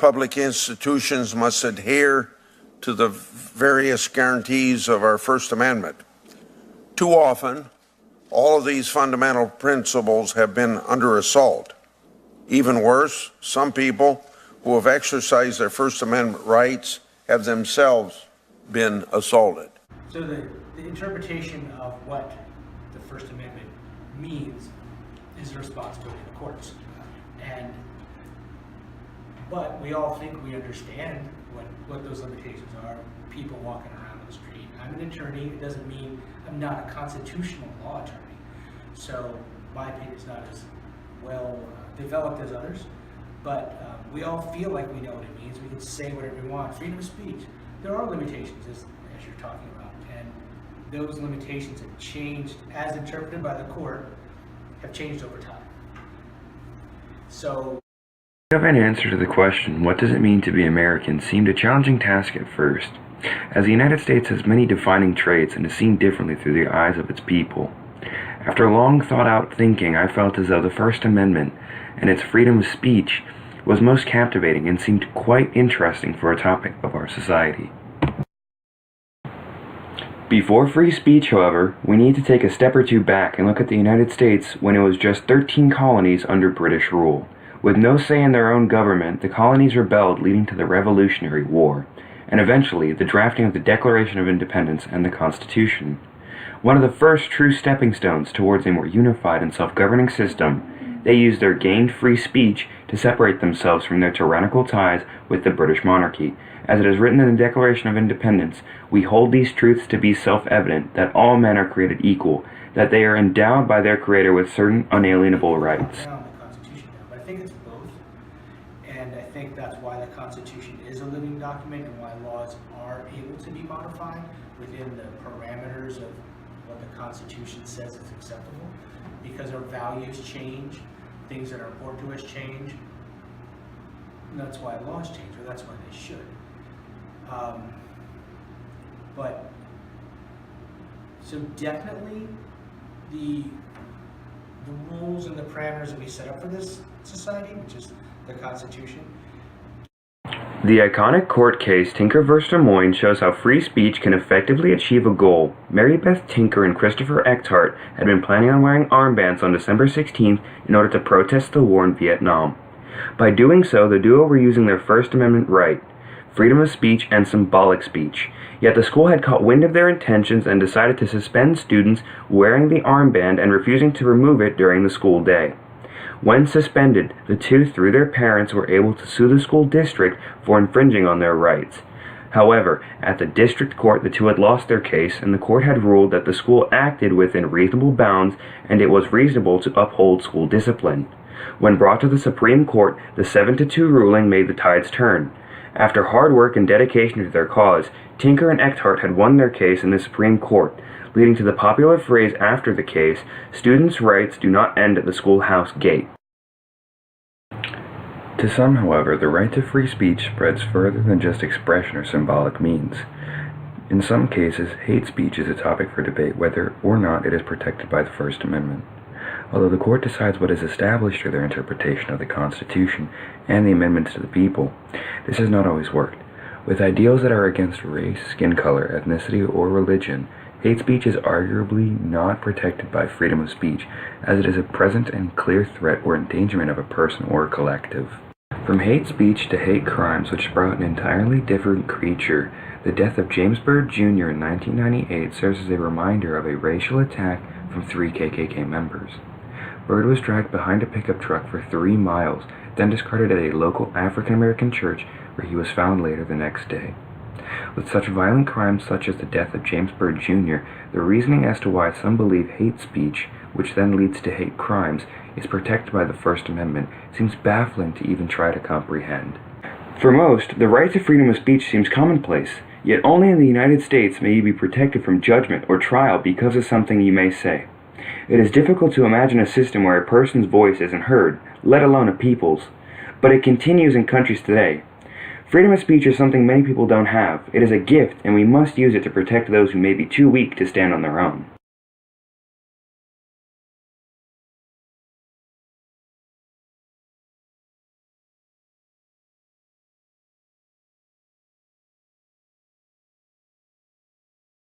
public institutions must adhere to the various guarantees of our First Amendment. Too often, all of these fundamental principles have been under assault. Even worse, some people who have exercised their First Amendment rights have themselves been assaulted. So the interpretation of what the First Amendment means is the responsibility of the courts. But we all think we understand what those limitations are. People walking around the street. I'm an attorney. It doesn't mean I'm not a constitutional law attorney. So my opinion is not as well developed as others. But we all feel like we know what it means. We can say whatever we want. Freedom of speech. There are limitations, as you're talking about. And those limitations have changed, as interpreted by the court, have changed over time. So, an answer to the question, what does it mean to be American, seemed a challenging task at first, as the United States has many defining traits and is seen differently through the eyes of its people. After long thought-out thinking, I felt as though the First Amendment and its freedom of speech was most captivating and seemed quite interesting for a topic of our society. Before free speech, however, we need to take a step or two back and look at the United States when it was just 13 colonies under British rule. With no say in their own government, the colonies rebelled, leading to the Revolutionary War, and eventually the drafting of the Declaration of Independence and the Constitution. One of the first true stepping stones towards a more unified and self-governing system, they used their gained free speech to separate themselves from their tyrannical ties with the British monarchy. As it is written in the Declaration of Independence, we hold these truths to be self-evident, that all men are created equal, that they are endowed by their Creator with certain unalienable rights. I think it's both, and I think that's why the Constitution is a living document and why laws are able to be modified within the parameters of what the Constitution says is acceptable, because our values change, things that are important to us change, and that's why laws change, or that's why they should. But so definitely the rules and the parameters that we set up for this society, which is the Constitution. The iconic court case Tinker v. Des Moines shows how free speech can effectively achieve a goal. Mary Beth Tinker and Christopher Eckhart had been planning on wearing armbands on December 16th in order to protest the war in Vietnam. By doing so, the duo were using their First Amendment right, freedom of speech and symbolic speech. Yet the school had caught wind of their intentions and decided to suspend students wearing the armband and refusing to remove it during the school day. When suspended, the two, through their parents, were able to sue the school district for infringing on their rights. However, at the district court, the two had lost their case, and the court had ruled that the school acted within reasonable bounds and it was reasonable to uphold school discipline. When brought to the Supreme Court, the 7-2 ruling made the tides turn. After hard work and dedication to their cause, Tinker and Eckhart had won their case in the Supreme Court, leading to the popular phrase after the case, "Students' rights do not end at the schoolhouse gate." To some, however, the right to free speech spreads further than just expression or symbolic means. In some cases, hate speech is a topic for debate whether or not it is protected by the First Amendment. Although the court decides what is established through their interpretation of the Constitution and the amendments to the people, this has not always worked. With ideals that are against race, skin color, ethnicity, or religion, hate speech is arguably not protected by freedom of speech, as it is a present and clear threat or endangerment of a person or a collective. From hate speech to hate crimes, which sprout an entirely different creature, the death of James Byrd Jr. in 1998 serves as a reminder of a racial attack from 3 KKK members. Byrd was dragged behind a pickup truck for 3 miles, then discarded at a local African-American church where he was found later the next day. With such violent crimes such as the death of James Byrd Jr., the reasoning as to why some believe hate speech, which then leads to hate crimes, is protected by the First Amendment seems baffling to even try to comprehend. For most, the right to freedom of speech seems commonplace, yet only in the United States may you be protected from judgment or trial because of something you may say. It is difficult to imagine a system where a person's voice isn't heard, let alone a people's. But it continues in countries today. Freedom of speech is something many people don't have. It is a gift, and we must use it to protect those who may be too weak to stand on their own.